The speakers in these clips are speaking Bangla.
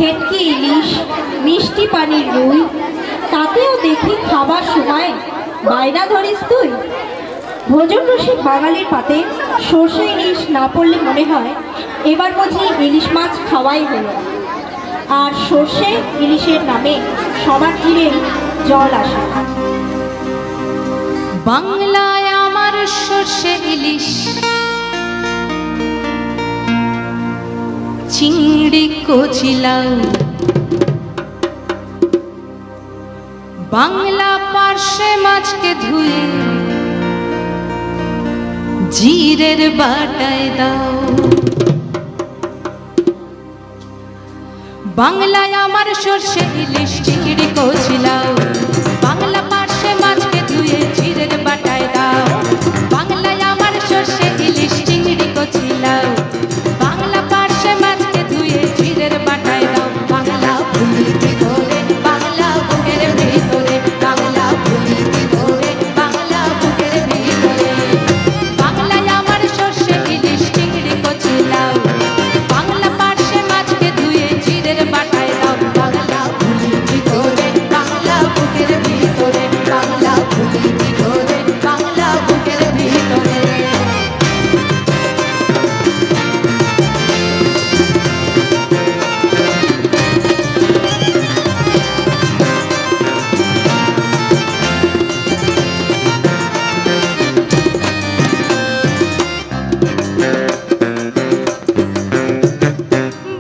ভেটকি ইলিশ, মিষ্টি পানির রুই, তাতেও দেখি খাবার সময় বায়না ধরিস তুই। ভোজন রসিক বাঙালির পাতে সর্ষে ইলিশ না পড়লে মনে হয় এবার বুঝি ইলিশ মাছ খাওয়াই হলো। আর সর্ষে ইলিশের নামে সবার জিভে জল আসে। বাংলায় আমার সর্ষে ইলিশ, চিংড়ি কচিলাও, বাংলা পার্শে মাছকে ধুয়ে জিরের বাটায় দাও। বাংলায় আমার সর্ষে ইলিশ, চিংড়ি কচিলাও, বাংলা পার্শে মাছকে ধুয়ে জিরের বাটায় দাও। বাংলায় আমার সর্ষে ইলিশ, চিংড়ি কচিলাও, বাংলা পার্শে মাছকে ধুয়ে জিরের বাটায় দাও। বাংলা ভুলিতে করে বাংলা বুকের ভিতরে, বাংলা ভুলিতে করে বাংলা বুকের ভিতরে। বাংলায় আমার সর্ষে ইলিশ, চিংড়ি কচিলাও, বাংলা পার্শে মাছকে ধুয়ে জিরের বাটায় দাও। বাংলা ভুলিতে করে বাংলা বুকের ভিতরে, বাংলা ভুলিতে করে বাংলা বুকের ভিতরে।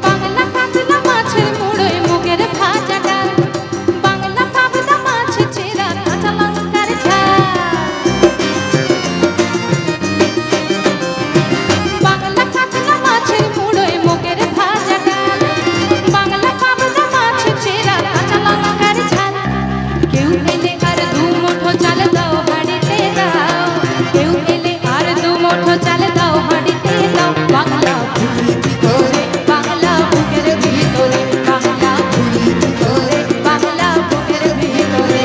বাংলা কাতলা মাছের মুড়োয় মুগের ভাজা ডাল, বাংলা পাবদা মাছ চেরা কাঁচা লঙ্কার ঝাল। বাংলা কাতলা মাছের মুড়োয় মুগের ভাজা ডাল, বাংলা পাবদা মাছ চেরা কাঁচা লঙ্কার ঝাল। কেউ এলে আর দু মুঠো চাল দাও হাঁড়িতে দাও, কেউ এলে আর দু মুঠো চাল দাও হাঁড়িতে দাও। বাংলা ভুলিতে করে বাংলা বুকের ভিতরে, বাংলা ভুলিতে করে বাংলা বুকের ভিতরে।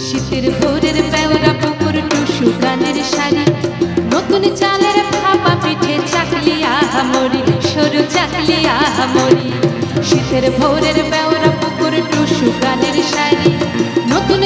শীতের ভোরের বেওরা পুকুর টুসু গানের শাড়ি, নতুন চালের ভাপা পিঠে চাকলি আহামরি, সরু চাকলি আহামরি। শীতের ভোরের বেওরা পুকুর টুসু গানের শাড়ি, নতুন